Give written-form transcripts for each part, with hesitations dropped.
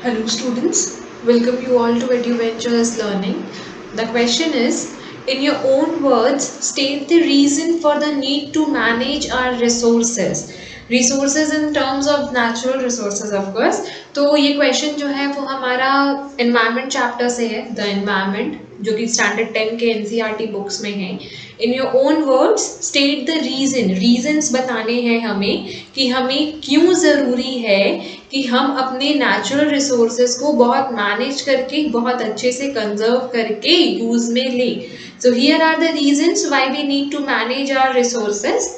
Hello students, welcome you all to EduVentures Learning. The question is, in your own words, state the reason for the need to manage our resources. Resources in terms of natural resources of course. तो ये question जो है वो हमारा environment chapter से है, the environment जो कि standard 10 के NCERT books में है. In your own words, state the reason. Reasons बताने हैं हमें कि हमें क्यों ज़रूरी है कि हम अपने नेचुरल रिसोर्सेज को बहुत मैनेज करके बहुत अच्छे से कंजर्व करके यूज में लें. So here are the reasons why we need to manage our resources.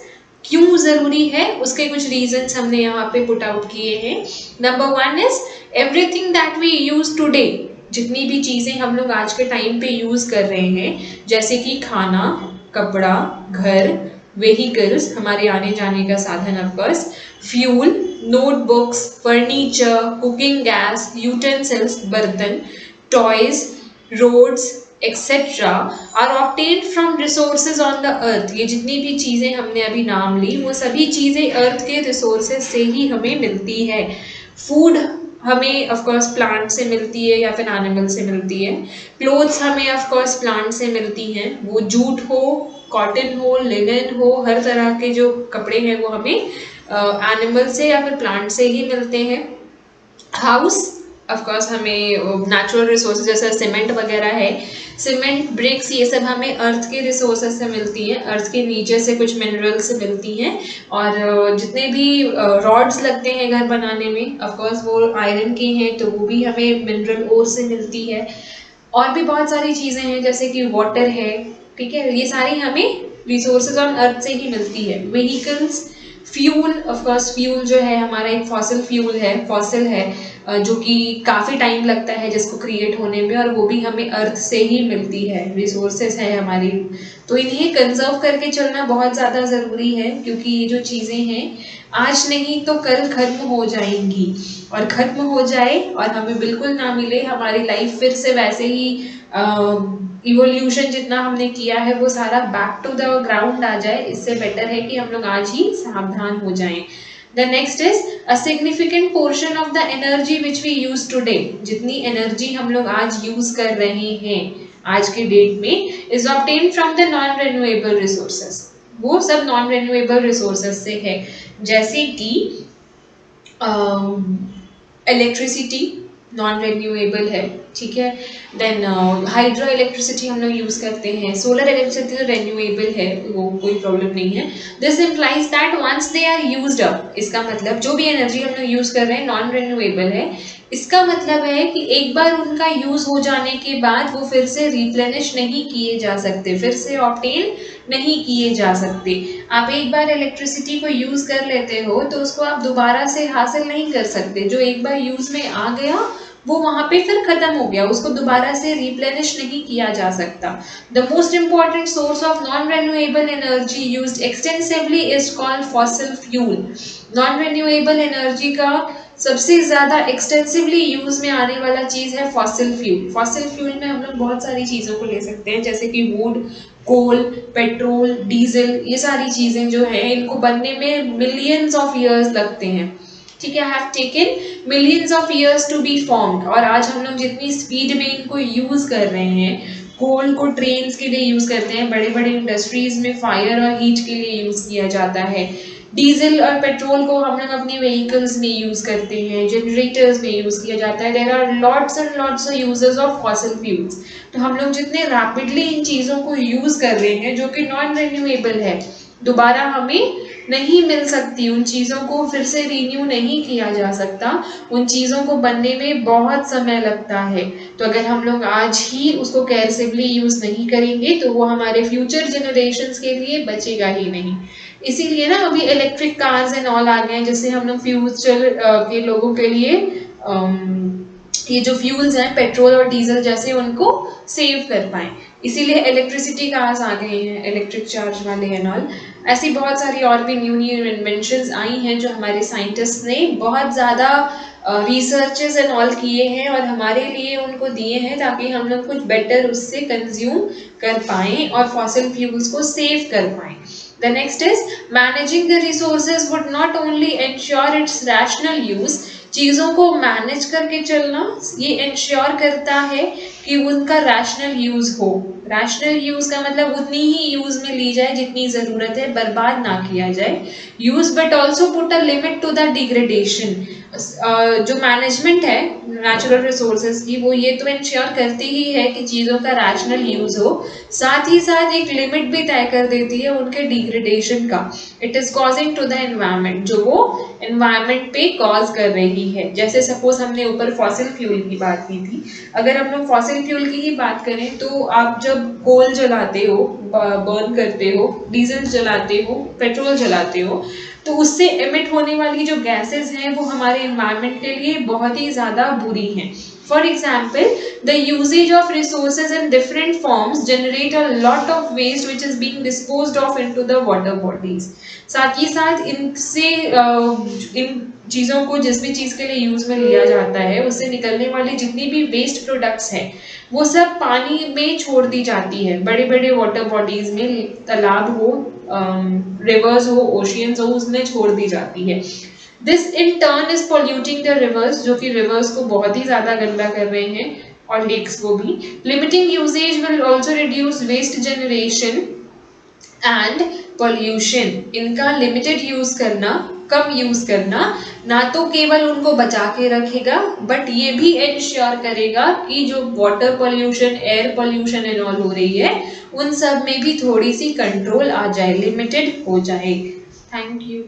क्यों ज़रूरी है उसके कुछ रीजंस हमने यहाँ पे पुट आउट किए हैं. Number 1 is everything that we use today. जितनी भी चीज़ें हम लोग आज के टाइम पे यूज़ कर रहे हैं जैसे कि खाना, कपड़ा, घर, व्हीकल्स हमारे आने जाने का साधन of course, fuel, notebooks, furniture, cooking gas, utensils बर्तन, toys, roads etcetera are obtained from resources on the earth. ये जितनी भी चीज़ें हमने अभी नाम ली वो सभी चीज़ें अर्थ के रिसोर्सेज से ही हमें मिलती है. फूड हमें ऑफकोर्स प्लांट से मिलती है या फिर एनिमल से मिलती है. क्लोथ्स हमें ऑफकोर्स प्लांट से मिलती हैं, वो जूट हो, कॉटन हो, लिनन हो, हर तरह के जो कपड़े हैं वो हमें एनिमल से या फिर प्लांट से ही मिलते हैं. हाउस ऑफकोर्स हमें नेचुरल रिसोर्सेज जैसे सीमेंट वगैरह है, सीमेंट, ब्रिक्स, ये सब हमें अर्थ के रिसोर्सेज से मिलती हैं, अर्थ के नीचे से कुछ मिनरल्स से मिलती हैं. और जितने भी रॉड्स लगते हैं घर बनाने में ऑफकोर्स वो आयरन के हैं तो वो भी हमें मिनरल ओर से मिलती है. और भी बहुत सारी चीज़ें हैं जैसे कि वाटर है, ठीक है, ये सारी हमें रिसोर्सेज ऑन अर्थ से ही मिलती है. व्हीकल्स, फ्यूल, ऑफकोर्स फ्यूल जो है हमारा एक फॉसिल है जो कि काफ़ी टाइम लगता है जिसको क्रिएट होने में, और वो भी हमें अर्थ से ही मिलती है, रिसोर्सेज है हमारी. तो इन्हें कंजर्व करके चलना बहुत ज़्यादा ज़रूरी है क्योंकि ये जो चीज़ें हैं आज नहीं तो कल खत्म हो जाएंगी, और ख़त्म हो जाए और हमें बिल्कुल ना मिले, हमारी लाइफ फिर से वैसे ही इवोल्यूशन जितना हमने किया है वो सारा बैक टू द ग्राउंड आ जाए. इससे बेटर है कि हम लोग आज ही सावधान हो जाएं. The next is a significant portion of the energy which we use today. जितनी एनर्जी हम लोग आज यूज कर रहे हैं आज के डेट में is obtain from the non renewable resources. वो सब नॉन रिन्यूएबल रिसोर्सेज से है, जैसे कि इलेक्ट्रिसिटी नॉन रिन्यूएबल है, ठीक है. देन हाइड्रो इलेक्ट्रिसिटी हम लोग यूज़ करते हैं, सोलर इलेक्ट्रिसिटी तो रिन्यूएबल है, वो कोई प्रॉब्लम नहीं है. This implies that once they are used up, इसका मतलब जो भी एनर्जी हम लोग यूज़ कर रहे हैं नॉन रिन्यूएबल है, इसका मतलब है कि एक बार उनका यूज़ हो जाने के बाद वो फिर से रिप्लेनिश नहीं किए जा सकते, फिर से ऑब्टेन नहीं किए जा सकते. आप एक बार इलेक्ट्रिसिटी को यूज़ कर लेते हो तो उसको आप दोबारा से हासिल नहीं कर सकते. जो एक बार यूज़ में आ गया वो वहाँ पे फिर खत्म हो गया, उसको दोबारा से रिप्लेनिश नहीं किया जा सकता. The most important source of non renewable energy used extensively is called fossil fuel. Non renewable energy का सबसे ज़्यादा एक्सटेंसिवली यूज में आने वाला चीज़ है फॉसिल फ्यूल. फॉसिल फ्यूल में हम लोग बहुत सारी चीज़ों को ले सकते हैं जैसे कि वुड, कोल, पेट्रोल, डीजल, ये सारी चीज़ें जो हैं इनको बनने में मिलियंस ऑफ ईयर्स लगते हैं, ठीक है. Have taken millions of years to be formed. और आज हम लोग जितनी स्पीड में इनको यूज़ कर रहे हैं, कोल को ट्रेन्स के लिए यूज़ करते हैं, बड़े बड़े इंडस्ट्रीज में फायर और हीट के लिए यूज़ किया जाता है. डीजल और पेट्रोल को हम लोग अपने व्हीकल्स में यूज़ करते हैं, जनरेटर्स में यूज़ किया जाता है. There are lots and lots of uses of fossil fuels. तो हम लोग जितने रैपिडली इन चीज़ों को यूज़ कर रहे हैं जो कि नॉन रिन्यूएबल है, दोबारा हमें नहीं मिल सकती, उन चीज़ों को फिर से रीन्यू नहीं किया जा सकता, उन चीज़ों को बनने में बहुत समय लगता है. तो अगर हम लोग आज ही उसको केयरफुली यूज़ नहीं करेंगे तो वो हमारे फ्यूचर जनरेशन्स के लिए बचेगा ही नहीं. इसीलिए ना अभी इलेक्ट्रिक कार्स एंड ऑल आ गए हैं जिससे हम लोग फ्यूचर के लोगों के लिए ये जो फ्यूल्स हैं पेट्रोल और डीजल जैसे उनको सेव कर पाएँ. इसीलिए इलेक्ट्रिसिटी कार्स आ गए हैं, इलेक्ट्रिक चार्ज वाले एंड ऑल. ऐसी बहुत सारी और भी न्यू न्यू इन्वेंशंस आई हैं जो हमारे साइंटिस्ट ने बहुत ज़्यादा रिसर्चेस एंड ऑल किए हैं और हमारे लिए उनको दिए हैं ताकि हम लोग कुछ बेटर उससे कंज्यूम कर पाएँ और फॉसिल फ्यूल्स को सेव कर पाएँ. The next is managing the resources would not only ensure its rational use, चीज़ों को मैनेज करके चलना ये इंश्योर करता है कि उनका रैशनल यूज़ हो। रैशनल यूज़ का मतलब उतनी ही यूज़ में ली जाए जितनी ज़रूरत है, बर्बाद ना किया जाए। Use but also put a limit to the degradation. जो मैनेजमेंट है नेचुरल रिसोर्सेज की, वो ये तो इंश्योर करती ही है कि चीज़ों का रैशनल यूज़ हो, साथ ही साथ एक लिमिट भी तय कर देती है उनके डिग्रेडेशन का। It is causing to the environment, जो वो एनवायरनमेंट पे कॉज कर रही है। जैसे सपोज हमने ऊपर फॉसिल फ्यूल की बात की थी, अगर हम लोग फॉसिल फ्यूल की ही बात करें तो आप जब कोल जलाते हो, बर्न करते हो, डीजल जलाते हो, पेट्रोल जलाते हो, तो उससे एमिट होने वाली जो गैसेस हैं वो हमारे एनवायरनमेंट के लिए बहुत ही ज़्यादा बुरी हैं। For example, the uses of resources in different forms generate a lot of waste which is being disposed of into the water bodies. साथ ही साथ इनसे इन चीज़ों को जिस भी चीज़ के लिए यूज़ में लिया जाता है उससे निकलने वाली जितनी भी वेस्ट प्रोडक्ट्स हैं वो सब पानी में छोड़ दी जाती है। बड़े बड़े वाटर बॉडीज में, तालाब हो, रिवर्स हो, ओशियंस हो, उसमें छोड़ दी जाती है। This in turn is polluting the reverse, जो कि रिवर्स को बहुत ही ज़्यादा गंदा कर रहे हैं, और लेक्स को भी। Limiting uses will also reduce waste generation and pollution. इनका लिमिटेड यूज करना, कम यूज करना, ना तो केवल उनको बचा के रखेगा बट ये भी इंश्योर करेगा कि जो water pollution, air pollution and all हो रही है उन सब में भी थोड़ी सी कंट्रोल आ जाए, लिमिटेड हो जाए। Thank you.